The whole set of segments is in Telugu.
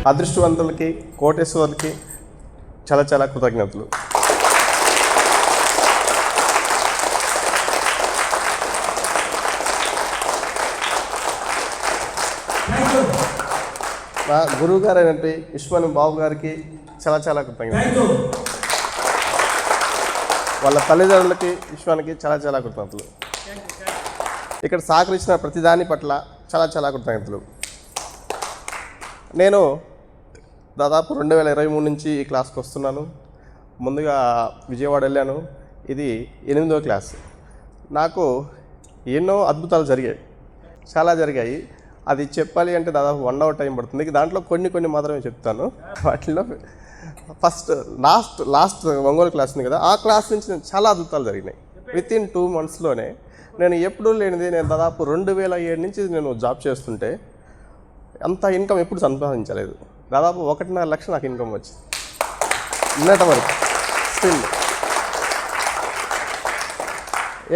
అదృష్టవంతులకి, కోటేశ్వర్లకి చాలా చాలా కృతజ్ఞతలు. మా గురువు గారు అయినట్టు విశ్వన్ బాబు గారికి చాలా చాలా కృతజ్ఞతలు. వాళ్ళ తల్లిదండ్రులకి, విశ్వానికి చాలా చాలా కృతజ్ఞతలు. ఇక్కడ సహకరించిన ప్రతిదాని పట్ల చాలా చాలా కృతజ్ఞతలు. నేను దాదాపు 2023 నుంచి ఈ క్లాస్కి వస్తున్నాను. ముందుగా విజయవాడ వెళ్ళాను. ఇది 8వ క్లాస్. నాకు ఎన్నో అద్భుతాలు జరిగాయి, చాలా జరిగాయి. అది చెప్పాలి అంటే దాదాపు 1 అవర్ టైం పడుతుంది. దాంట్లో కొన్ని మాత్రమే చెప్తాను. వాటిలో ఫస్ట్ లాస్ట్ ఒంగోలు క్లాస్ ఉంది కదా, ఆ క్లాస్ నుంచి నేను చాలా అద్భుతాలు జరిగినాయి. వితిన్ 2 monthsలోనే నేను ఎప్పుడూ లేనిది, నేను దాదాపు 2007 నుంచి నేను జాబ్ చేస్తుంటే అంత ఇన్కమ్ ఎప్పుడు సంపాదించలేదు. దాదాపు 1.5 లక్ష నాకు ఇన్కమ్ వచ్చింది నిన్నటి వరకు. స్టిల్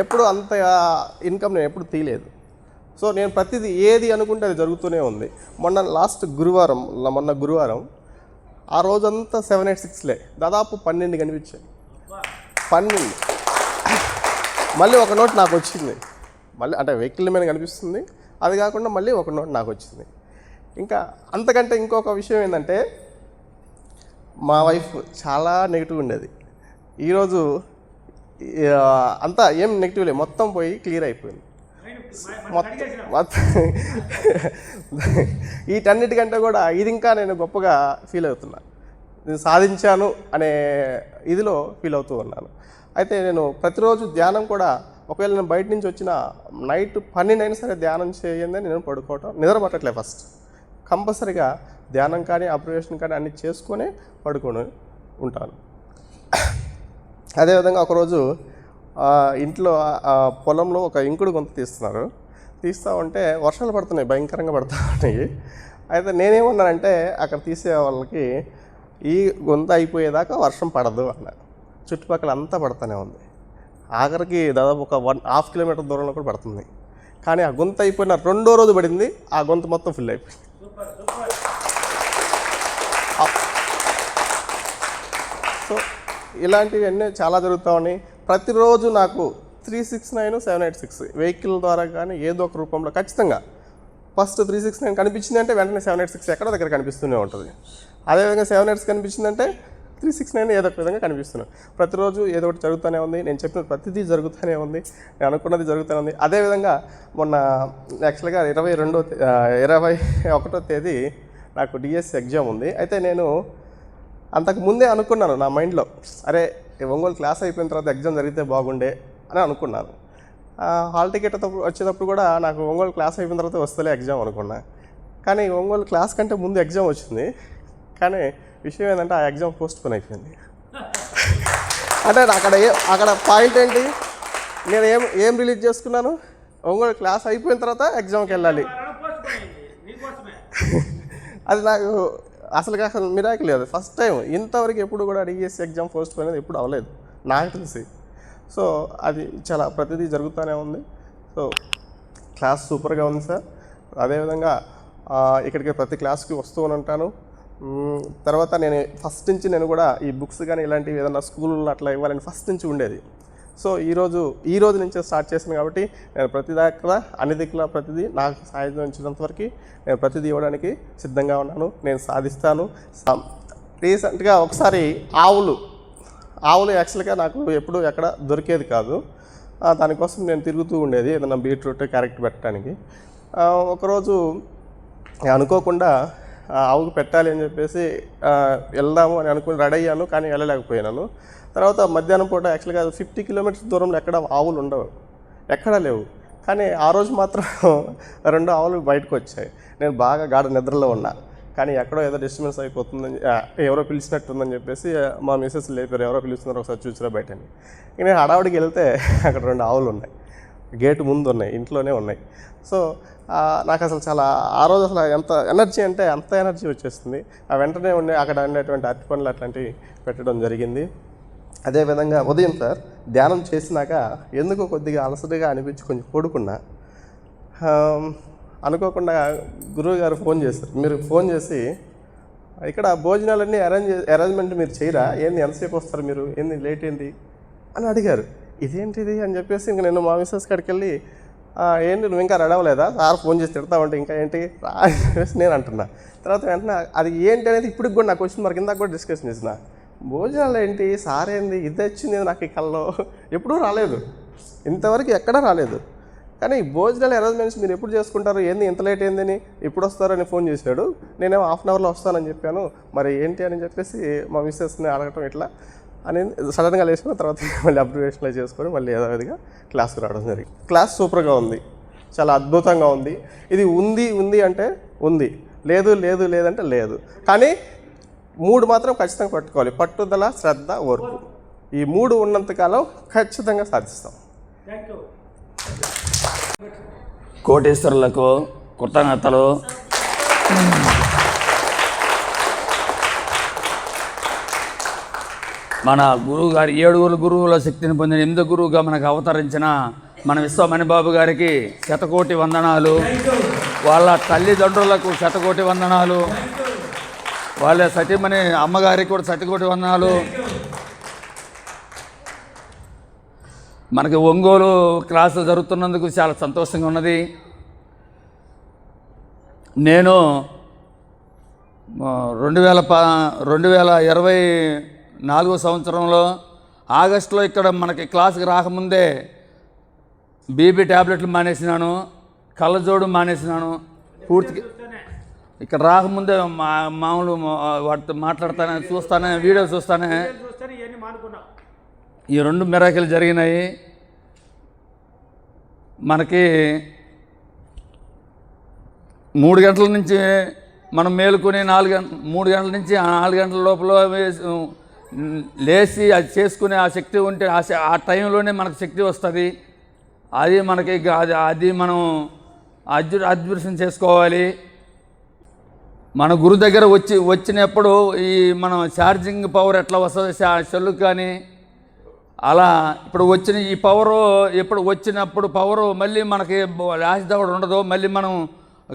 ఎప్పుడు అంత ఇన్కమ్ నేను ఎప్పుడు తీయలేదు. సో నేను ప్రతిదీ ఏది అనుకుంటే అది జరుగుతూనే ఉంది. మొన్న గురువారం ఆ రోజంతా 786లే, దాదాపు 12 కనిపించాయి. 12 మళ్ళీ ఒక నోట్ నాకు వచ్చింది. మళ్ళీ అంటే వెహికల్ మీద కనిపిస్తుంది, అది కాకుండా మళ్ళీ ఒక నోట్ నాకు వచ్చింది. ఇంకా అంతకంటే ఇంకొక విషయం ఏంటంటే, మా వైఫ్ చాలా నెగిటివ్ ఉండేది. ఈరోజు అంతా ఏం నెగిటివ్ లేదు, మొత్తం పోయి క్లియర్ అయిపోయింది. మొత్తం వీటన్నిటికంటే కూడా ఇది ఇంకా నేను గొప్పగా ఫీల్ అవుతున్నా. నేను సాధించాను అనే ఇదిలో ఫీల్ అవుతూ ఉన్నాను. అయితే నేను ప్రతిరోజు ధ్యానం కూడా, ఒకవేళ నేను బయట నుంచి వచ్చిన నైట్ 12 అయినా సరే ధ్యానం చేయండి నేను పడుకోవటం, నిద్ర పట్టట్లే. ఫస్ట్ కంపల్సరీగా ధ్యానం కానీ అబ్జర్వేషన్ కానీ అన్నీ చేసుకొని పడుకొని ఉంటాను. అదేవిధంగా ఒకరోజు ఇంట్లో పొలంలో ఒక ఇంకుడు గొంత తీస్తూ ఉంటే వర్షాలు పడుతున్నాయి, భయంకరంగా పడుతూ ఉన్నాయి. అయితే నేనేమన్నానంటే, అక్కడ తీసే వాళ్ళకి ఈ గొంత అయిపోయేదాకా వర్షం పడదు అన్నారు. చుట్టుపక్కల అంతా పడుతూనే ఉంది. ఆఖరికి దాదాపు ఒక 1.5 కిలోమీటర్ దూరంలో కూడా పడుతుంది. కానీ ఆ గొంత అయిపోయిన 2వ రోజు పడింది, ఆ గొంత మొత్తం ఫుల్ అయిపోయింది. సో ఇలాంటివన్నీ చాలా జరుగుతూ ఉన్నాయి. ప్రతిరోజు నాకు 369, 786 వెహికల్ ద్వారా కానీ ఏదో ఒక రూపంలో ఖచ్చితంగా ఫస్ట్ 369 కనిపించింది అంటే వెంటనే 786 ఎక్కడో దగ్గర కనిపిస్తూనే ఉంటుంది. అదేవిధంగా 786 కనిపించిందంటే 369 ఏదో ఒక విధంగా కనిపిస్తున్నాను. ప్రతిరోజు ఏదో ఒకటి జరుగుతూనే ఉంది. నేను చెప్పిన ప్రతిదీ జరుగుతూనే ఉంది, నేను అనుకున్నది జరుగుతూనే ఉంది. అదేవిధంగా మొన్న యాక్చువల్గా 21వ తేదీ నాకు డిఎస్సి ఎగ్జామ్ ఉంది. అయితే నేను అంతకు ముందే అనుకున్నాను నా మైండ్లో, అరే ఒంగోలు క్లాస్ అయిపోయిన తర్వాత ఎగ్జామ్ జరిగితే బాగుండే అని అనుకున్నాను. హాల్ టికెట్ వచ్చేటప్పుడు కూడా నాకు ఒంగోలు క్లాస్ అయిపోయిన తర్వాత వస్తలే ఎగ్జామ్ అనుకున్నా. కానీ ఒంగోలు క్లాస్ కంటే ముందు ఎగ్జామ్ వచ్చింది. కానీ విషయం ఏంటంటే, ఆ ఎగ్జామ్ పోస్ట్పోన్ అయిపోయింది. అంటే అక్కడ పాయింట్ ఏంటి, నేను ఏం రిలీజ్ చేసుకున్నాను, ఒంగోలు క్లాస్ అయిపోయిన తర్వాత ఎగ్జామ్కి వెళ్ళాలి. అది నాకు అసలు మిరాకిల్ లేదు. ఫస్ట్ టైం ఇంతవరకు ఎప్పుడు కూడా డిఎస్సి ఎగ్జామ్ పోస్ట్పోన్ అనేది ఎప్పుడు అవ్వలేదు నాకు తెలిసి. సో అది చాలా ప్రతిదీ జరుగుతూనే ఉంది. సో క్లాస్ సూపర్గా ఉంది సార్. అదేవిధంగా ఇక్కడికి ప్రతి క్లాస్కి వస్తూ ఉంటాను. తర్వాత నేను ఫస్ట్ నుంచి నేను కూడా ఈ బుక్స్ కానీ ఇలాంటివి ఏదైనా స్కూల్లో అట్లా ఇవ్వాలని ఫస్ట్ నుంచి ఉండేది. సో ఈ రోజు నుంచే స్టార్ట్ చేశాను కాబట్టి నేను ప్రతి దాకా అన్ని దిక్కుల ప్రతిదీ నాకు సాధించినంతవరకు నేను ప్రతిదీ ఇవ్వడానికి సిద్ధంగా ఉన్నాను. నేను సాధిస్తాను. రీసెంట్గా ఒకసారి ఆవులు యాక్చువల్గా నాకు ఎప్పుడు ఎక్కడ దొరికేది కాదు. దానికోసం నేను తిరుగుతూ ఉండేది ఏదైనా బీట్రూట్, క్యారెట్ పెట్టడానికి. ఒకరోజు అనుకోకుండా ఆవుకు పెట్టాలి అని చెప్పేసి వెళ్దాము అని అనుకుని రెడీ అయ్యాను, కానీ వెళ్ళలేకపోయాను. తర్వాత మధ్యాహ్నం పూట యాక్చువల్గా 50 కిలోమీటర్స్ దూరంలో ఎక్కడ ఆవులు ఉండవు, ఎక్కడా లేవు. కానీ ఆ రోజు మాత్రం 2 ఆవులు బయటకు వచ్చాయి. నేను బాగా గాఢ నిద్రలో ఉన్నా, కానీ ఎక్కడో ఏదో డిస్టర్బెన్స్ అయిపోతుందని, ఎవరో పిలిచినట్టుందని చెప్పేసి మా మిస్సెస్ లేపారు, ఎవరో పిలుస్తున్నారు ఒకసారి చూసిరా బయటని. నేను హడావుడికి వెళ్తే అక్కడ 2 ఆవులు ఉన్నాయి, గేటు ముందు ఉన్నాయి, ఇంట్లోనే ఉన్నాయి. సో నాకు అసలు చాలా ఆ రోజు అసలు ఎంత ఎనర్జీ అంటే అంత ఎనర్జీ వచ్చేస్తుంది. ఆ వెంటనే ఉండే అక్కడ ఉండేటువంటి అరటి పండ్లు అట్లాంటివి పెట్టడం జరిగింది. అదేవిధంగా ఉదయం సార్ ధ్యానం చేసినాక ఎందుకో కొద్దిగా అలసటగా అనిపించి కొంచెం పడుకున్నా. అనుకోకుండా గురువు గారు ఫోన్ చేశారు. మీరు ఫోన్ చేసి ఇక్కడ భోజనాలన్నీ అరేంజ్మెంట్ మీరు చేయరా, ఏంది ఎంతసేపు వస్తారు మీరు, ఏంది లేట్ ఏంది అని అడిగారు. ఇదేంటిది అని చెప్పేసి ఇంక నేను మా మిస్సెస్ కాడికి వెళ్ళి ఏంటి నువ్వు ఇంకా రెడీ అవ్వలేదా, సార్ ఫోన్ చేసి తిడతామంటే ఇంకా ఏంటి అని చెప్పేసి నేను అంటున్నా. తర్వాత వెంటనే అది ఏంటి అనేది ఇప్పటికి కూడా నా క్వశ్చన్ మార్క్, ఇందాక కూడా డిస్కషన్ చేసిన. భోజనాలు ఏంటి, సార్ ఏంది, ఇది వచ్చింది నాకు ఈ కల్లో ఎప్పుడూ రాలేదు, ఇంతవరకు ఎక్కడా రాలేదు. కానీ భోజనాలు అరేంజ్మెంట్స్ మీరు ఎప్పుడు చేసుకుంటారు, ఏంది ఇంత లేట్ ఏందని, ఎప్పుడు వస్తారని ఫోన్ చేశాడు. నేనేమో హాఫ్ అన్ అవర్లో వస్తానని చెప్పాను, మరి ఏంటి అని చెప్పేసి మా మిస్సెస్ని అడగటం ఇట్లా అని సడన్గా లేచిన తర్వాత మళ్ళీ అబ్జర్వేషన్లో చేసుకొని మళ్ళీ యథావిధిగా క్లాస్కి రావడం జరిగింది. క్లాస్ సూపర్గా ఉంది, చాలా అద్భుతంగా ఉంది. ఇది ఉంది అంటే ఉంది, లేదంటే లేదు. కానీ 3 మాత్రం ఖచ్చితంగా పట్టుకోవాలి: పట్టుదల, శ్రద్ధ, ఓర్పు. ఈ 3 ఉన్నంతకాలం ఖచ్చితంగా సాధిస్తాం. కోటేశ్వరులకు కృతజ్ఞతలు. మన గురువు గారి 7 గురువుల శక్తిని పొందిన 8వ గురువుగా మనకు అవతరించిన మన విశ్వమణిబాబు గారికి శతకోటి వందనాలు. వాళ్ళ తల్లిదండ్రులకు శతకోటి వందనాలు. వాళ్ళ సతీమణి అమ్మగారికి కూడా శతకోటి వందనాలు. మనకి ఒంగోలు క్లాసులు జరుగుతున్నందుకు చాలా సంతోషంగా ఉన్నది. నేను 2024 సంవత్సరంలో ఆగస్టులో ఇక్కడ మనకి క్లాసుకి రాకముందే బీపీ ట్యాబ్లెట్లు మానేసినాను, కళ్ళజోడు మానేసినాను పూర్తిగా. ఇక్కడ రాకముందే మామూలు వాటితో మాట్లాడతానే, చూస్తానే, వీడియో చూస్తానే ఈ 2 మిరాకిల్ జరిగినాయి. మనకి 3 గంటల నుంచి మనం మేలుకొని 3 గంటల నుంచి 4 గంటల లోపల లేచి అది చేసుకునే ఆ శక్తి ఉంటే ఆ టైంలోనే మనకు శక్తి వస్తుంది. అది మనకి అది మనం అద్భుతం చేసుకోవాలి. మన గురు దగ్గర వచ్చినప్పుడు ఈ మనం ఛార్జింగ్ పవర్ ఎట్లా వస్తుంది సెల్లుకి కానీ, అలా ఇప్పుడు వచ్చిన ఈ పవరు ఎప్పుడు వచ్చినప్పుడు పవరు మళ్ళీ మనకి లాస్ట్ దవడ ఉండదు. మళ్ళీ మనం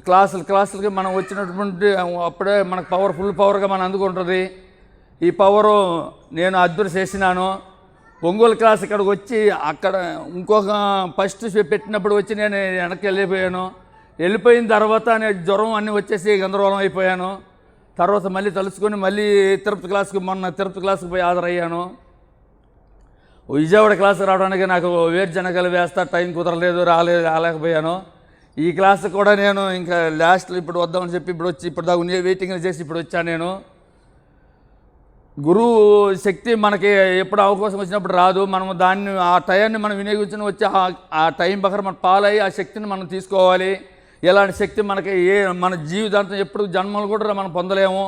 క్లాసులకి మనం వచ్చినటువంటి అప్పుడే మనకు ఫుల్ పవర్గా మనం అందుకుంటుంది. ఈ పవరు నేను అద్భుతం చేసినాను. ఒంగోలు క్లాస్ ఇక్కడికి వచ్చి అక్కడ ఇంకొక ఫస్ట్ పెట్టినప్పుడు వచ్చి నేను వెనక్కి వెళ్ళిపోయిన తర్వాత నేను జ్వరం అన్నీ వచ్చేసి గందరగోళం అయిపోయాను. తర్వాత మళ్ళీ తలుచుకొని మళ్ళీ మొన్న తిరుపతి క్లాస్కి పోయి హాజరయ్యాను. విజయవాడ క్లాస్ రావడానికి నాకు వేరుజనగలు వేస్తా టైం కుదరలేదు, రాలేకపోయాను. ఈ క్లాస్ కూడా నేను ఇంకా లాస్ట్లో ఇప్పుడు వద్దామని చెప్పి ఇప్పుడు దాకా వెయిటింగ్ చేసి ఇప్పుడు వచ్చాను. నేను గురువు శక్తి మనకి ఎప్పుడు అవకాశం వచ్చినప్పుడు రాదు. మనం దాన్ని ఆ టైంని మనం వినియోగించుకుని వచ్చి ఆ టైం ప్రకారం మనం పాలయ్యి ఆ శక్తిని మనం తీసుకోవాలి. ఎలాంటి శక్తి మనకి మన జీవితాంతం ఎప్పుడు జన్మలు కూడా మనం పొందలేము.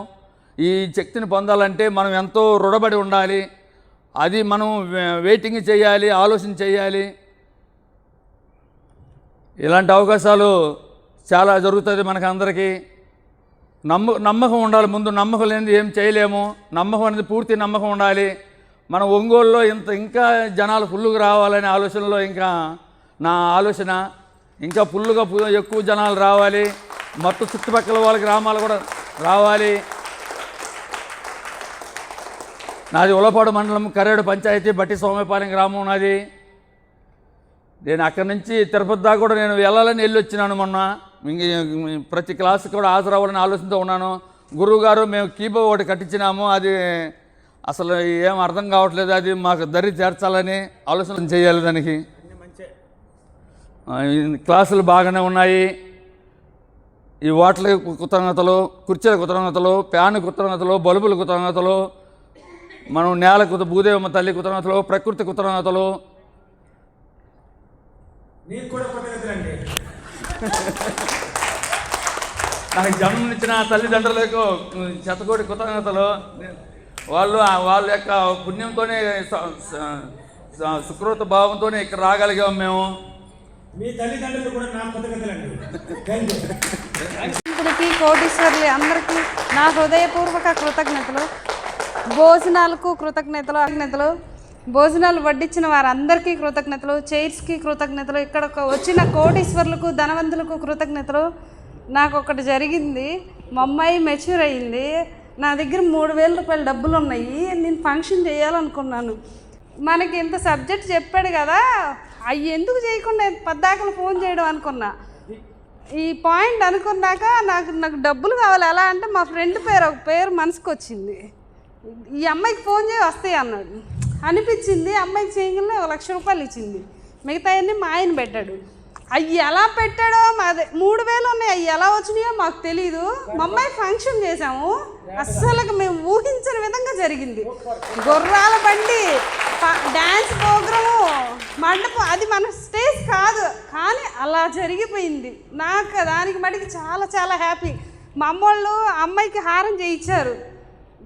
ఈ శక్తిని పొందాలంటే మనం ఎంతో రుణపడి ఉండాలి. అది మనం వెయిటింగ్ చేయాలి, ఆలోచన చేయాలి. ఇలాంటి అవకాశాలు చాలా జరుగుతుంది మనకు అందరికీ. నమ్మకం ఉండాలి. ముందు నమ్మకం లేనిది ఏం చేయలేము. నమ్మకం అనేది పూర్తి నమ్మకం ఉండాలి. మన ఒంగోలులో ఇంకా జనాలు ఫుల్గా రావాలనే ఆలోచనలో ఇంకా నా ఆలోచన. ఇంకా ఫుల్గా ఎక్కువ జనాలు రావాలి. మొత్తం చుట్టుపక్కల వాళ్ళ గ్రామాలు కూడా రావాలి. నాది ఉలపాడు మండలం కరేడు పంచాయతీ బట్టి సోమపాలెం గ్రామం నాది. నేను అక్కడి నుంచి తిరుపతి దాకా కూడా నేను వెళ్ళాలని వచ్చినాను మొన్న. ప్రతి క్లాస్ కూడా హాజరవ్వాలని ఆలోచనతో ఉన్నాను. గురువుగారు మేము కీబోర్డ్ ఒకటి కట్టించినాము, అది అసలు ఏం అర్థం కావట్లేదు, అది మాకు దరి చేర్చాలని ఆలోచన చేయాలి. దానికి క్లాసులు బాగానే ఉన్నాయి. ఈ వాటర్ కృతజ్ఞతలు, కుర్చీల కృతజ్ఞతలు, ఫ్యాన్ కృతజ్ఞతలు, బల్బుల కృతజ్ఞతలు, మనం నేల భూదేవమ్మ తల్లి కృతజ్ఞతలు, ప్రకృతి కృతజ్ఞతలు. నాకు జన్మనిచ్చిన తల్లిదండ్రులకు శతకోటి కృతజ్ఞతలు. వాళ్ళ యొక్క పుణ్యంతోనే సుకృత భావంతోనే ఇక్కడ రాగలిగాం మేము. మీ తల్లిదండ్రులు కూడా నా కృతజ్ఞతలండి. ఇప్పటికీ కోటీశ్వర్లు అందరికీ నా హృదయపూర్వక కృతజ్ఞతలు. భోజనాలకు కృతజ్ఞతలు. భోజనాలు వడ్డించిన వారందరికీ కృతజ్ఞతలు. చైర్స్కి కృతజ్ఞతలు. ఇక్కడ వచ్చిన కోటీశ్వర్లకు, ధనవంతులకు కృతజ్ఞతలు. నాకు ఒకటి జరిగింది. మా అమ్మాయి మెచ్యూర్ అయ్యింది. నా దగ్గర 3,000 రూపాయల డబ్బులు ఉన్నాయి, నేను ఫంక్షన్ చేయాలనుకున్నాను. మనకి ఇంత సబ్జెక్ట్ చెప్పాడు కదా, అవి ఎందుకు చేయకుండా పద్దాకలు ఫోన్ చేయడం అనుకున్నా. ఈ పాయింట్ అనుకున్నాక నాకు డబ్బులు కావాలి. ఎలా అంటే మా ఫ్రెండ్ ఒక పేరు మనసుకు వచ్చింది. ఈ అమ్మాయికి ఫోన్ చేయి వస్తాయి అన్నాడు అనిపించింది. అమ్మాయికి చేయగలనే 1,00,000 రూపాయలు ఇచ్చింది. మిగతా అన్నీ మా ఆయన పెట్టాడు. అవి ఎలా పెట్టాడో మాది 3,000 ఉన్నాయి. అవి ఎలా వచ్చినాయో మాకు తెలీదు. మా అమ్మాయి ఫంక్షన్ చేసాము, అస్సలు మేము ఊహించని విధంగా జరిగింది. గుర్రాల బండి, డ్యాన్స్ ప్రోగ్రాము, మండపం, అది మన స్టేజ్ కాదు కానీ అలా జరిగిపోయింది. నాకు దానికి మటుకు చాలా చాలా హ్యాపీ. మా అమ్మోళ్ళు అమ్మాయికి హారం చేయించారు,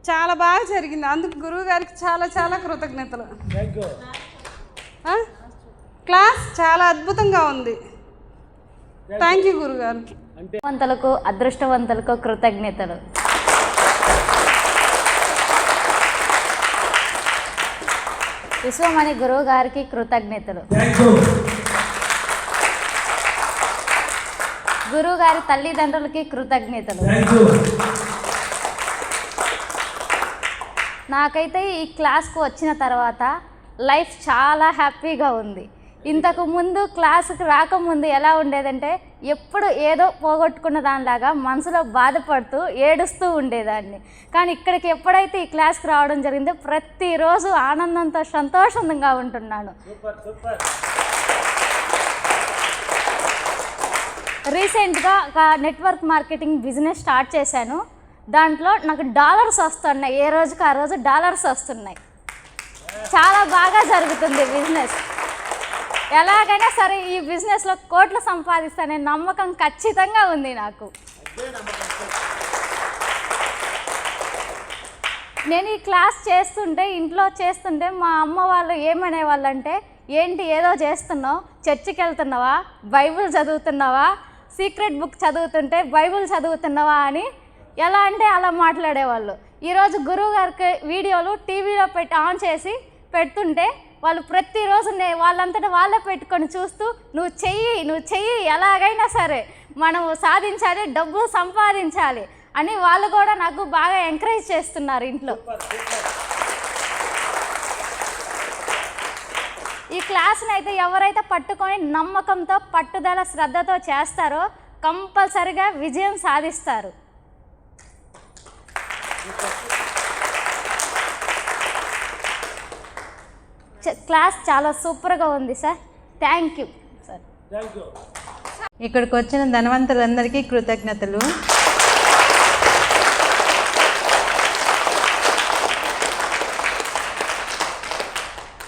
చాలా బాగా జరిగింది. అందుకు గురువు గారికి చాలా చాలా కృతజ్ఞతలు. క్లాస్ చాలా అద్భుతంగా ఉంది. థ్యాంక్ యూ గురుగారు. వంతులకు అదృష్టవంతులకు కృతజ్ఞతలు. విశ్వమణి గురువు గారికి కృతజ్ఞతలు. గురువు గారి తల్లిదండ్రులకి కృతజ్ఞతలు. నాకైతే ఈ క్లాస్కు వచ్చిన తర్వాత లైఫ్ చాలా హ్యాపీగా ఉంది. ఇంతకు ముందు క్లాసుకు రాకముందు ఎలా ఉండేదంటే ఎప్పుడు ఏదో పోగొట్టుకున్న దానిలాగా మనసులో బాధపడుతూ ఏడుస్తూ ఉండేదాన్ని. కానీ ఇక్కడికి ఎప్పుడైతే ఈ క్లాస్కి రావడం జరిగిందో ప్రతిరోజు ఆనందంతో సంతోషంగా ఉంటున్నాను. రీసెంట్గా ఒక నెట్వర్క్ మార్కెటింగ్ బిజినెస్ స్టార్ట్ చేశాను. దాంట్లో నాకు డాలర్స్ వస్తున్నాయి, ఏ రోజుకి ఆ రోజు డాలర్స్ వస్తున్నాయి. చాలా బాగా జరుగుతుంది బిజినెస్. ఎలాగైనా సరే ఈ బిజినెస్లో కోట్లు సంపాదిస్తానే నమ్మకం ఖచ్చితంగా ఉంది నాకు. నేను ఈ క్లాస్ చేస్తుంటే, ఇంట్లో చేస్తుంటే మా అమ్మ వాళ్ళు ఏమనేవాళ్ళు అంటే, ఏంటి ఏదో చేస్తున్నావు, చర్చికి వెళ్తున్నావా, బైబిల్ చదువుతున్నావా, సీక్రెట్ బుక్ చదువుతుంటే బైబిల్ చదువుతున్నావా అని ఎలా అంటే అలా మాట్లాడేవాళ్ళు. ఈరోజు గురువు గారికి వీడియోలు టీవీలో ఆన్ చేసి పెడుతుంటే వాళ్ళు ప్రతిరోజు వాళ్ళంతటా వాళ్ళే పెట్టుకొని చూస్తూ నువ్వు చెయ్యి ఎలాగైనా సరే మనం సాధించాలి, డబ్బు సంపాదించాలి అని వాళ్ళు కూడా నాకు బాగా ఎంకరేజ్ చేస్తున్నారు ఇంట్లో. ఈ క్లాస్ని అయితే ఎవరైతే పట్టుకొని నమ్మకంతో, పట్టుదల, శ్రద్ధతో చేస్తారో కంపల్సరిగా విజయం సాధిస్తారు. క్లాస్ చాలా సూపర్గా ఉంది సార్. Thank you sir. ఇక్కడికి వచ్చిన ధనవంతులందరికీ కృతజ్ఞతలు.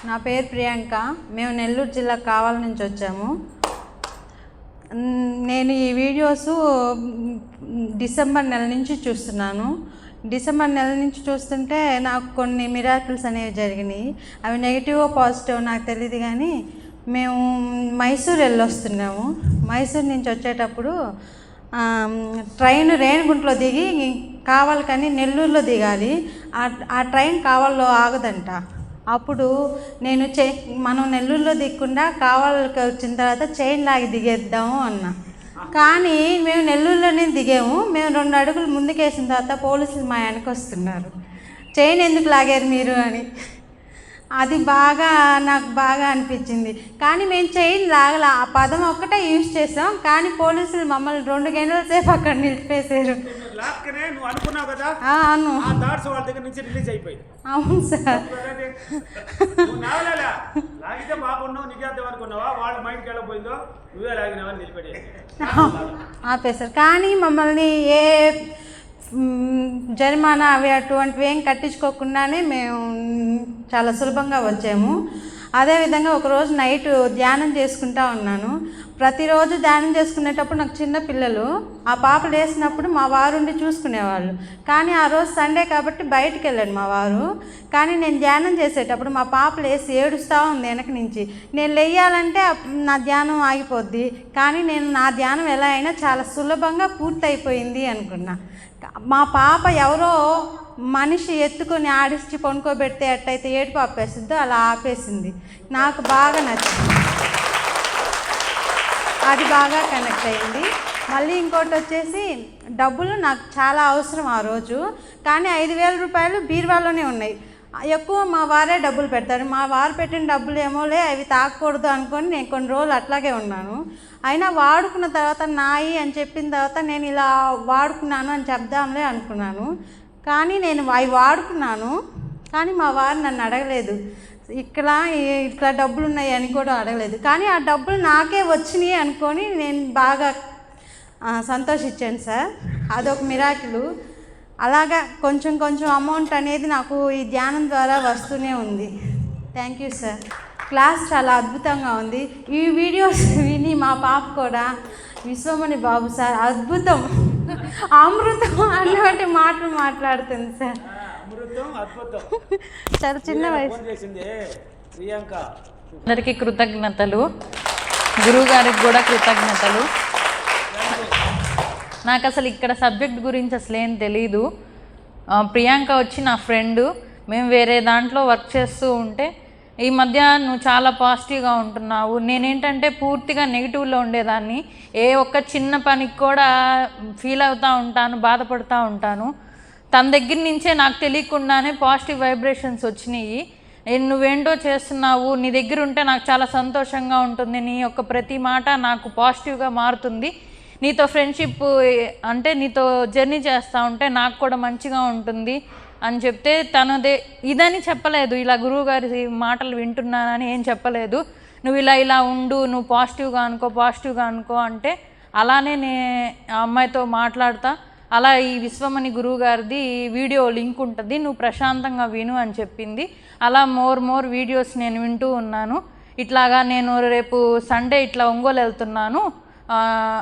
నా పేరు ప్రియాంక. మేము నెల్లూరు జిల్లా కావాల నుంచి వచ్చాము. నేను ఈ వీడియోస్ డిసెంబర్ నెల నుంచి చూస్తున్నాను. డిసెంబర్ నెల నుంచి చూస్తుంటే నాకు కొన్ని మిరాకిల్స్ అనేవి జరిగినాయి. అవి నెగిటివ్ పాజిటివ్ నాకు తెలియదు కానీ మేము మైసూర్ వెళ్ళొస్తున్నాము. మైసూర్ నుంచి వచ్చేటప్పుడు ట్రైన్ రేణిగుంటలో దిగి కావాలకని నెల్లూరులో దిగాలి. ఆ ట్రైన్ కావాలలో ఆగదంట. అప్పుడు నేను మనం నెల్లూరులో దిగకుండా కావాలకి వచ్చిన తర్వాత చైన్ లాగి దిగేద్దాము అన్నా. కానీ మేము నెల్లూరులోనే దిగాము. మేము 2 అడుగులు ముందుకేసిన తర్వాత పోలీసులు మా వెనక వస్తున్నారు. చైన్ ఎందుకు లాగారు మీరు అని. అది నాకు బాగా అనిపించింది. కానీ మేము చైన్ లాగల, ఆ పదం ఒక్కటే యూజ్ చేసాం. కానీ పోలీసులు మమ్మల్ని 2 గంటల సేపు అక్కడ నిలిపేశారు. అవును అవును సార్. ఆపేశారు. కానీ మమ్మల్ని ఏ జరిమానా అవి అటువంటివి ఏం కట్టించుకోకుండానే మేము చాలా సులభంగా వచ్చాము. అదేవిధంగా ఒకరోజు నైట్ ధ్యానం చేసుకుంటా ఉన్నాను. ప్రతిరోజు ధ్యానం చేసుకునేటప్పుడు నాకు చిన్న పిల్లలు, ఆ పాపలు వేసినప్పుడు మా వారు ఉండి చూసుకునేవాళ్ళు. కానీ ఆ రోజు సండే కాబట్టి బయటికి వెళ్ళాడు మా వారు. కానీ నేను ధ్యానం చేసేటప్పుడు మా పాపలు వేసి ఏడుస్తూ ఉంది వెనక నుంచి. నేను లేయాలంటే నా ధ్యానం ఆగిపోద్ది. కానీ నా ధ్యానం ఎలా అయినా చాలా సులభంగా పూర్తయిపోయింది అనుకున్నా. మా పాప ఎవరో మనిషి ఎత్తుకొని ఆడిచ్చి పనుకోబెడితే ఎట్టయితే ఏడుపు ఆపేస్తుందో అలా ఆపేసింది. నాకు బాగా నచ్చింది. అది బాగా కనెక్ట్ అయింది. మళ్ళీ ఇంకోటి వచ్చేసి డబ్బులు నాకు చాలా అవసరం ఆ రోజు, కానీ 5,000 రూపాయలు బీరువాలోనే ఉన్నాయి. ఎక్కువ మా వారే డబ్బులు పెడతారు. మా వారు పెట్టిన డబ్బులు ఏమోలే అవి తాకూడదు అనుకొని నేను కొన్ని రోజులు అట్లాగే ఉన్నాను. అయినా వాడుకున్న తర్వాత నాయి అని చెప్పిన తర్వాత నేను ఇలా వాడుకున్నాను అని చెప్దాంలే అనుకున్నాను. కానీ నేను అవి వాడుకున్నాను, కానీ మా వారు నన్ను అడగలేదు. ఇట్లా డబ్బులు ఉన్నాయి అని కూడా అడగలేదు. కానీ ఆ డబ్బులు నాకే వచ్చినాయి అనుకొని నేను బాగా సంతోషించాను సార్. అదొక మిరాకిల్. అలాగా కొంచెం కొంచెం అమౌంట్ అనేది నాకు ఈ ధ్యానం ద్వారా వస్తూనే ఉంది. Thank you sir. క్లాస్ చాలా అద్భుతంగా ఉంది. ఈ వీడియోస్ విని మా పాప కూడా విశ్వమణి బాబు సార్ అద్భుతం, అమృతం అన్నటువంటి మాటలు మాట్లాడుతుంది సార్. చాలా చిన్న వయసు. అందరికీ కృతజ్ఞతలు, గురువు గారికి కూడా కృతజ్ఞతలు. నాకు అసలు ఇక్కడ సబ్జెక్ట్ గురించి అసలు ఏం తెలీదు. ప్రియాంక వచ్చి నా ఫ్రెండు, మేము వేరే దాంట్లో వర్క్ చేస్తూ ఉంటే ఈ మధ్య నువ్వు చాలా పాజిటివ్గా ఉంటున్నావు. నేనేంటంటే పూర్తిగా నెగిటివ్లో ఉండేదాన్ని. ఏ ఒక్క చిన్న పనికి కూడా ఫీల్ అవుతూ ఉంటాను, బాధపడుతూ ఉంటాను. తన దగ్గర నుంచే నాకు తెలియకుండానే పాజిటివ్ వైబ్రేషన్స్ వచ్చినాయి. నువ్వేంటో చేస్తున్నావు, నీ దగ్గర ఉంటే నాకు చాలా సంతోషంగా ఉంటుంది, నీ యొక్క ప్రతి మాట నాకు పాజిటివ్గా మారుతుంది, నీతో ఫ్రెండ్షిప్ అంటే నీతో జర్నీ చేస్తూ ఉంటే నాకు కూడా మంచిగా ఉంటుంది అని చెప్తే తనదే ఇదని చెప్పలేదు. ఇలా గురువుగారి మాటలు వింటున్నానని ఏం చెప్పలేదు. నువ్వు ఇలా ఉండు, నువ్వు పాజిటివ్గా అనుకో అంటే అలానే ఆ అమ్మాయితో మాట్లాడతా అలా ఈ విశ్వమణి గురువు గారిది వీడియో లింక్ ఉంటుంది, నువ్వు ప్రశాంతంగా విను అని చెప్పింది. అలా మోర్ వీడియోస్ నేను వింటూ ఉన్నాను. ఇట్లాగా నేను రేపు సండే ఇట్లా ఒంగోలు వెళ్తున్నాను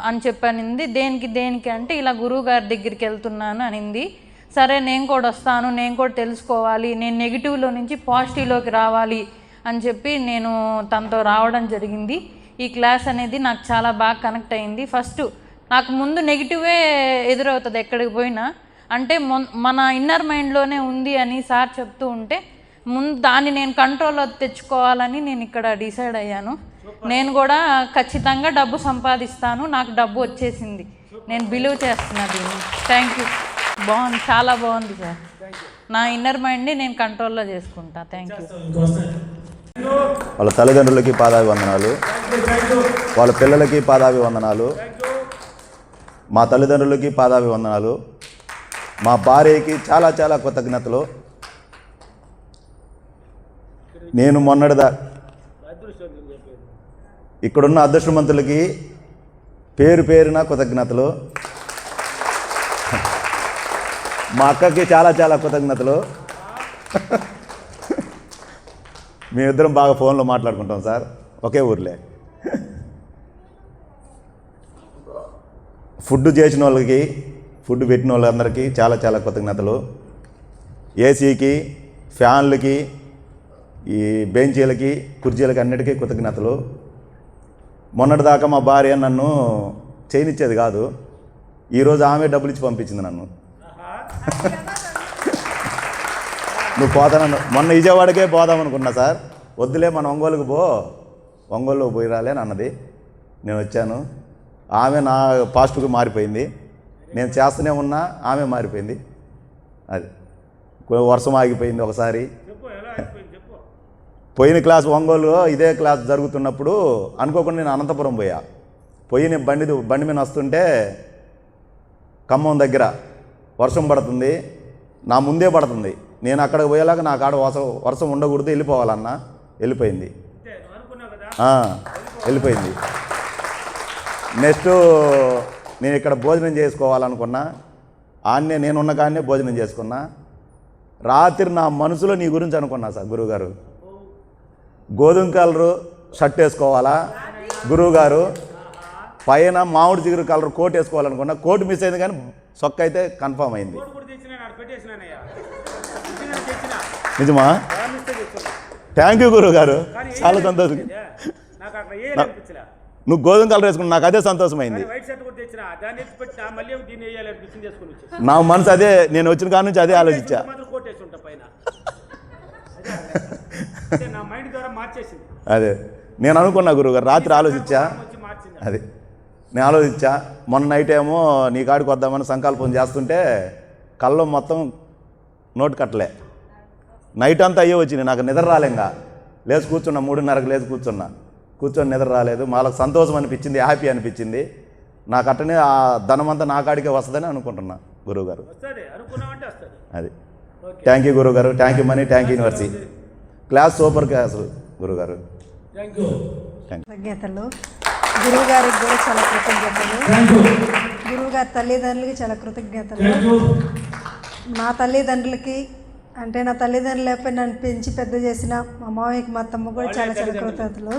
అని చెప్పనింది. దేనికి అంటే ఇలా గురువు గారి దగ్గరికి వెళ్తున్నాను అనింది. సరే నేను కూడా వస్తాను, నేను కూడా తెలుసుకోవాలి, నేను నెగిటివ్లో నుంచి పాజిటివ్లోకి రావాలి అని చెప్పి నేను తనతో రావడం జరిగింది. ఈ క్లాస్ అనేది నాకు చాలా బాగా కనెక్ట్ అయింది. ఫస్ట్ నాకు ముందు నెగిటివే ఎదురవుతుంది ఎక్కడికి పోయినా, అంటే మన ఇన్నర్ మైండ్లోనే ఉంది అని సార్ చెప్తూ ఉంటే ముందు దాన్ని నేను కంట్రోల్లో తెచ్చుకోవాలని నేను ఇక్కడ డిసైడ్ అయ్యాను. నేను కూడా ఖచ్చితంగా డబ్బు సంపాదిస్తాను, నాకు డబ్బు వచ్చేసింది, నేను బిలీవ్ చేస్తున్నా దీన్ని. Thank you. బాగుంది, చాలా బాగుంది సార్. నా ఇన్నర్ మైండ్ని నేను కంట్రోల్లో చేసుకుంటా. Thank you. వాళ్ళ తల్లిదండ్రులకి పాదాభివందనాలు, వాళ్ళ పిల్లలకి పాదాభివందనాలు, మా తల్లిదండ్రులకి పాదాభివందనాలు, మా భార్యకి చాలా చాలా కృతజ్ఞతలు. నేను మొన్నటిదా ఇక్కడున్న అదృష్టవంతులకి పేరున కృతజ్ఞతలు, మా అక్కకి చాలా చాలా కృతజ్ఞతలు. మేమిద్దరం బాగా ఫోన్లో మాట్లాడుకుంటాం సార్, ఒకే ఊర్లే. ఫుడ్ చేసిన వాళ్ళకి, ఫుడ్ పెట్టిన వాళ్ళందరికీ చాలా చాలా కృతజ్ఞతలు. ఏసీకి, ఫ్యాన్లకి, ఈ బెంచీలకి, కుర్చీలకి అన్నిటికీ కృతజ్ఞతలు. మొన్నటిదాకా మా భార్య నన్ను చేయనిచ్చేది కాదు, ఈరోజు ఆమె డబ్బులు ఇచ్చి పంపించింది నన్ను. నువ్వు పోతానన్ను, మొన్న విజయవాడకే పోదామనుకున్నా సార్, వద్దులే మన ఒంగోలుకు పోయి రాలే అని అన్నది. నేను వచ్చాను, ఆమె నా పాజిటివ్గా మారిపోయింది. నేను చేస్తూనే ఉన్నా, ఆమె మారిపోయింది. అది వర్షం ఆగిపోయింది ఒకసారి. పోయిన క్లాస్ ఒంగోలులో ఇదే క్లాస్ జరుగుతున్నప్పుడు అనుకోకుండా నేను అనంతపురం పోయి బండి మీద వస్తుంటే ఖమ్మం దగ్గర వర్షం పడుతుంది, నా ముందే పడుతుంది. నేను అక్కడికి పోయేలాగా నాకు ఆడ వర్షం ఉండకూడదు, వెళ్ళిపోవాలన్నా, వెళ్ళిపోయింది. నెక్స్ట్ నేను ఇక్కడ భోజనం చేసుకోవాలనుకున్నా, నేనున్న కాడనే భోజనం చేసుకున్నా. రాత్రి నా మనసులో నీ గురించి అనుకున్నా సార్. గురువుగారు గోధుమ కలరు షర్ట్ వేసుకోవాలా, గురువుగారు పైన మామిడి చిగురు కలర్ కోట్ వేసుకోవాలనుకున్నా, కోట్ మిస్ అయింది కానీ సొక్క అయితే కన్ఫామ్ అయింది. నిజమా? థ్యాంక్ యూ గురువుగారు, చాలా సంతోషం. నువ్వు గోధుమ కలర్ వేసుకున్నా, నాకు అదే సంతోషమైంది. నా మనసు అదే, నేను వచ్చిన కాడ నుంచి అదే ఆలోచించా. అదే నేను అనుకున్నా గురువుగారు, రాత్రి ఆలోచించా. అదే నేను ఆలోచించా. మొన్న నైట్ ఏమో నీ కాడికి వద్దామని సంకల్పం చేస్తుంటే కళ్ళు మొత్తం నోటు కట్టలే. నైట్ అంతా అయ్యే వచ్చింది, నాకు నిద్ర రాలేంగా. లేచి కూర్చున్నా, 3:30కి లేచి కూర్చొని నిద్ర రాలేదు. వాళ్ళకి సంతోషం అనిపించింది, హ్యాపీ అనిపించింది. నాకు అట్టనే ఆ ధనమంతా నా కాడికే వస్తుందని అనుకుంటున్నా గురువుగారు. అది థ్యాంక్ యూ గురువుగారు, thank you money, thank U university. Class super class గురువుగారు. కృతజ్ఞతలు. గురువుగారికి కూడా చాలా కృతజ్ఞతలు. గురువుగారి తల్లిదండ్రులకి చాలా కృతజ్ఞతలు. మా తల్లిదండ్రులకి అంటే నా తల్లిదండ్రులు లేకపోతే నన్ను పెంచి పెద్ద చేసిన మా మామయ్యకి మా తమ్మ కూడా చాలా చాలా కృతజ్ఞతలు.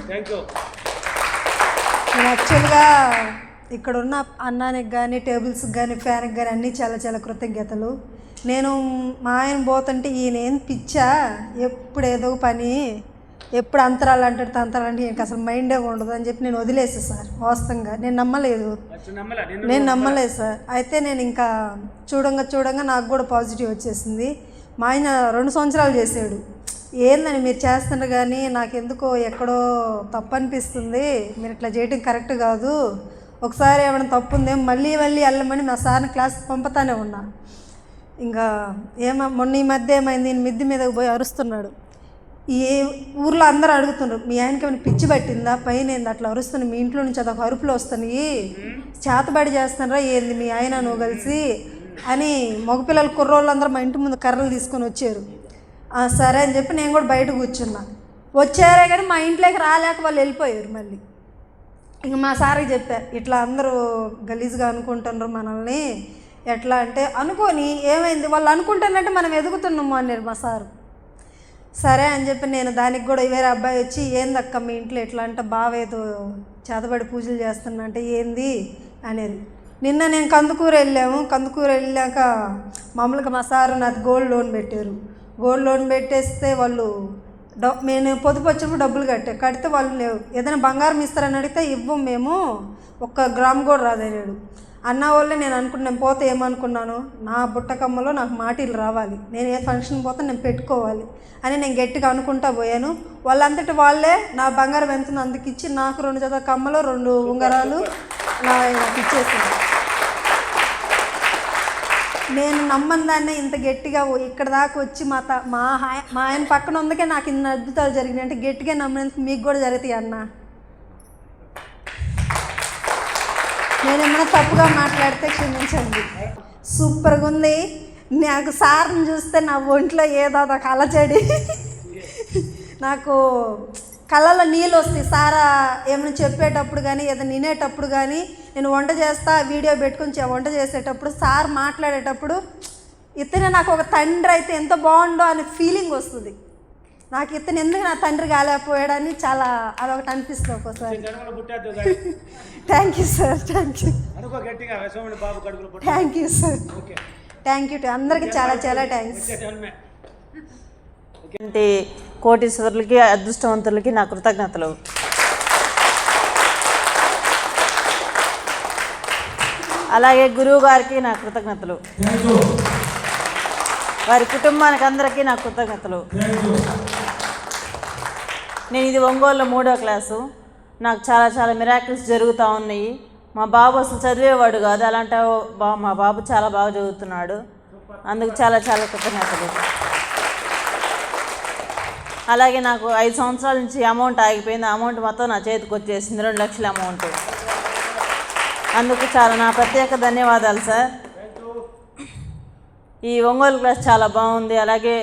నేను యాక్చువల్గా ఇక్కడ ఉన్న అన్నానికి కానీ టేబుల్స్కి కానీ ఫ్యాన్కి కానీ అన్నీ చాలా చాలా కృతజ్ఞతలు. నేను మా ఆయన పోతుంటే ఈయన ఏం పిచ్చా, ఎప్పుడు ఏదో పని, ఎప్పుడు అంతరాలు అంటాడు తంతరాలు అంటే ఈయనకి అసలు మైండే ఉండదు అని చెప్పి నేను వదిలేసా సార్. వాస్తవంగా నేను నమ్మలేదు సార్. అయితే నేను ఇంకా చూడంగా నాకు కూడా పాజిటివ్ వచ్చేసింది. మా ఆయన 2 సంవత్సరాలు చేసాడు. ఏందని మీరు చేస్తున్నారు కానీ నాకెందుకో ఎక్కడో తప్పు అనిపిస్తుంది, మీరు ఇట్లా చేయడం కరెక్ట్ కాదు, ఒకసారి ఏమైనా తప్పు ఉందేమో మళ్ళీ వెళ్ళమని మా సార్ని క్లాస్కి పంపుతానే ఉన్నా. ఇంకా మొన్న ఈ మధ్య ఏమైంది, మిద్ది మీదకి పోయి అరుస్తున్నాడు. ఈ ఊర్లో అందరూ అడుగుతున్నారు, మీ ఆయనకి ఏమైనా పిచ్చి పట్టిందా, పైన ఏంది అట్లా అరుస్తుంది, మీ ఇంట్లో నుంచి అదొక అరుపులు వస్తున్నాయి, చేతబడి చేస్తున్నారా ఏంది మీ ఆయన నువ్వు కలిసి అని మగపిల్లలు కుర్రోళ్ళందరూ మా ఇంటి ముందు కర్రలు తీసుకొని వచ్చారు. సరే అని చెప్పి నేను కూడా బయట కూర్చున్నా. వచ్చారే కానీ మా ఇంట్లోకి రాలేక వాళ్ళు వెళ్ళిపోయారు. మళ్ళీ ఇంక మా సార్కి చెప్పారు, ఇట్లా అందరూ గలీజ్గా అనుకుంటున్నారు మనల్ని, ఎట్లా అంటే అనుకొని ఏమైంది వాళ్ళు అనుకుంటానంటే మనం ఎదుగుతున్నాము అన్నారు మా సారు. సరే అని చెప్పి నేను దానికి కూడా వేరే అబ్బాయి వచ్చి ఏందక్క మీ ఇంట్లో ఎట్లా అంటే బావేదో చేతబడి పూజలు చేస్తున్నా అంటే ఏంది అనేది. నిన్న నేను కందుకూరు వెళ్ళాక మామూలుగా మా సారు నాకు గోల్డ్ లోన్ పెట్టారు. గోల్డ్ లోన్ పెట్టేస్తే వాళ్ళు నేను పొదుపు వచ్చినప్పుడు డబ్బులు కడితే వాళ్ళు లేవు, ఏదైనా బంగారం ఇస్తారని అడిగితే ఇవ్వం మేము, 1 గ్రామ్ కూడా రాదన్నాడు. అన్న వాళ్ళే నేను అనుకున్నాను, పోతే ఏమనుకున్నాను, నా బుట్టకమ్మలో నాకు మాటీలు రావాలి, నేను ఏ ఫంక్షన్ పోతే నేను పెట్టుకోవాలి అని నేను గట్టిగా అనుకుంటా పోయాను. వాళ్ళంతటి వాళ్ళే నా బంగారం ఎంత అందుకు ఇచ్చి నాకు 2 జత కమ్మలు 2 ఉంగరాలు నాకు ఇచ్చేసాను. నేను నమ్మని దాన్నే ఇంత గట్టిగా ఇక్కడ దాకా వచ్చి మా ఆయన పక్కన ఉందకే నాకు ఇన్ని అద్భుతాలు జరిగినాయి అంటే గట్టిగా నమ్మినందుకు మీకు కూడా జరుగుతాయి అన్న. నేనేమైనా తప్పుగా మాట్లాడితే క్షమించండి. సూపర్గా ఉంది. నాకు సార్ని చూస్తే నా ఒంట్లో ఏదో ఒక అలచడి, నాకు కళ్ళలో నీళ్ళు వస్తాయి. సారా ఏమైనా చెప్పేటప్పుడు కానీ ఏదైనా వినేటప్పుడు కానీ, నేను వంట చేస్తా వీడియో పెట్టుకొని వంట చేసేటప్పుడు సార్ మాట్లాడేటప్పుడు ఇతనే నాకు ఒక తండ్రి అయితే ఎంత బాగుండో అనే ఫీలింగ్ వస్తుంది. నాకు ఇతను ఎందుకు నా తండ్రి కాలేకపోయాడని చాలా అదొకటి అనిపిస్తుంది ఒక్కోసారి. Thank you sir, thank you sir, thank you అందరికీ చాలా చాలా థ్యాంక్స్. కోటీశ్వరులకి అదృష్టవంతులకి నా కృతజ్ఞతలు. అలాగే గురువు గారికి నా కృతజ్ఞతలు, వారి కుటుంబానికి అందరికీ నా కృతజ్ఞతలు. నేను ఇది ఒంగోలులో 3వ క్లాసు. నాకు చాలా చాలా మిరాకిల్స్ జరుగుతూ ఉన్నాయి. మా బాబు అసలు చదివేవాడు కాదు, అలాంటి మా బాబు చాలా బాగా చదువుతున్నాడు. అందుకు చాలా చాలా కృతజ్ఞతలు. అలాగే నాకు 5 సంవత్సరాల నుంచి అమౌంట్ ఆగిపోయింది. అమౌంట్ మొత్తం నా చేతికి వచ్చేసింది, 2 లక్షల అమౌంట్. అందుకు చాలా నా ప్రత్యేక ధన్యవాదాలు సార్. ఈ ఒంగోలు క్లాస్ చాలా బాగుంది. అలాగే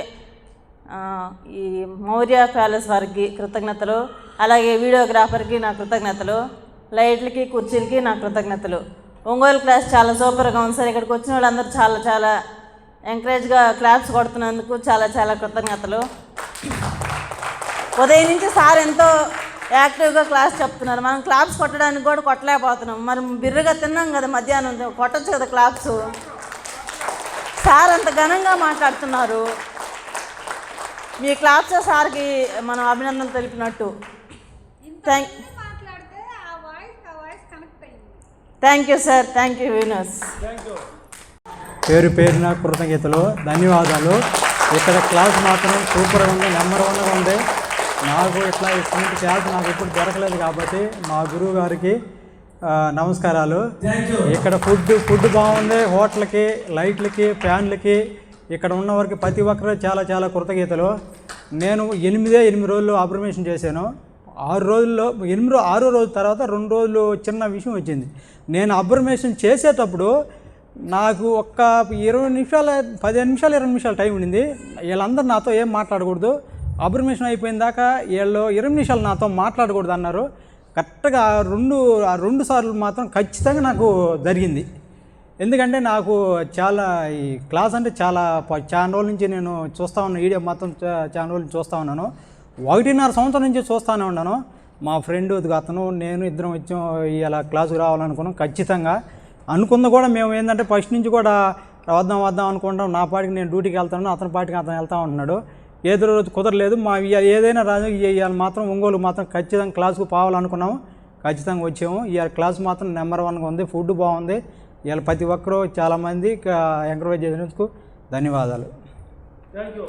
ఈ మౌర్య ప్యాలెస్ వారికి కృతజ్ఞతలు, అలాగే వీడియోగ్రాఫర్కి నా కృతజ్ఞతలు, లైట్లకి కుర్చీలకి నా కృతజ్ఞతలు. ఒంగోలు క్లాస్ చాలా సూపర్గా ఉంది సార్. ఇక్కడికి వచ్చిన వాళ్ళందరూ చాలా చాలా ఎంకరేజ్గా క్లాప్స్ కొడుతున్నందుకు చాలా చాలా కృతజ్ఞతలు. ఉదయం నుంచి సార్ ఎంతో యాక్టివ్గా క్లాస్ చెప్తున్నారు. మనం క్లాప్స్ కొట్టడానికి కూడా కొట్టలేకపోతున్నాం. మనం బిర్రగా తిన్నాం కదా మధ్యాహ్నం, కొట్టచ్చు కదా క్లాప్స్. సార్ అంత ఘనంగా మాట్లాడుతున్నారు. మీ క్లాప్స్ సార్కి మనం అభినందనలు తెలిపినట్టు. Thank you sir, thank you వినోస్. పేరున కృతజ్ఞతలు, ధన్యవాదాలు. ఇక్కడ క్లాస్ మాత్రం సూపర్గా ఉంది, నెంబర్ 1గా ఉంది. నాకు ఇట్లా ఇటువంటి క్లాస్ నాకు ఎప్పుడు దొరకలేదు కాబట్టి మా గురువు గారికి నమస్కారాలు. Thank you. ఇక్కడ ఫుడ్ బాగుంది. హోటల్కి, లైట్లకి, ఫ్యాన్లకి, ఇక్కడ ఉన్న వారికి ప్రతి ఒక్కరు చాలా చాలా కృతజ్ఞతలు. నేను 8 రోజులు ఆపరేషన్ చేశాను. 6 రోజుల్లో 6వ రోజు తర్వాత 2 రోజులు చిన్న విషయం వచ్చింది. నేను ఆపరేషన్ చేసేటప్పుడు నాకు ఒక్క 20 నిమిషాలు 15 నిమిషాలు 20 నిమిషాలు టైం ఉండింది. వీళ్ళందరూ నాతో ఏం మాట్లాడకూడదు, ఆపరేషన్ అయిపోయిన దాకా వీళ్ళు 20 నిమిషాలు నాతో మాట్లాడకూడదు అన్నారు. కరెక్ట్గా ఆ రెండు సార్లు మాత్రం ఖచ్చితంగా నాకు జరిగింది. ఎందుకంటే నాకు చాలా ఈ క్లాస్ అంటే చాలా రోజుల నుంచి నేను చూస్తూ ఉన్నాను. వీడియో మొత్తం చాలా రోజుల నుంచి చూస్తూ ఉన్నాను. 1.5 సంవత్సరం నుంచి చూస్తూనే ఉన్నాను. మా ఫ్రెండ్ అతను నేను ఇద్దరం వచ్చాం ఇలా క్లాసుకు రావాలనుకున్నాం. ఖచ్చితంగా అనుకుంది కూడా మేము ఏంటంటే ఫస్ట్ నుంచి కూడా వద్దాం అనుకుంటాం. నా పాటికి నేను డ్యూటీకి వెళ్తాను, అతని పాటికి అతను వెళ్తూ ఉంటున్నాడు. ఏదో రోజు కుదరలేదు. మా ఏదైనా రాజు ఇవాళ మాత్రం ఒంగోలు మాత్రం ఖచ్చితంగా క్లాసుకు పోవాలనుకున్నాము. ఖచ్చితంగా వచ్చాము. ఇవాళ క్లాస్ మాత్రం నెంబర్ 1గా ఉంది. ఫుడ్ బాగుంది. ఇవాళ ప్రతి ఒక్కరూ చాలామంది ఎంకరేజ్ చేసినందుకు ధన్యవాదాలు. Thank you.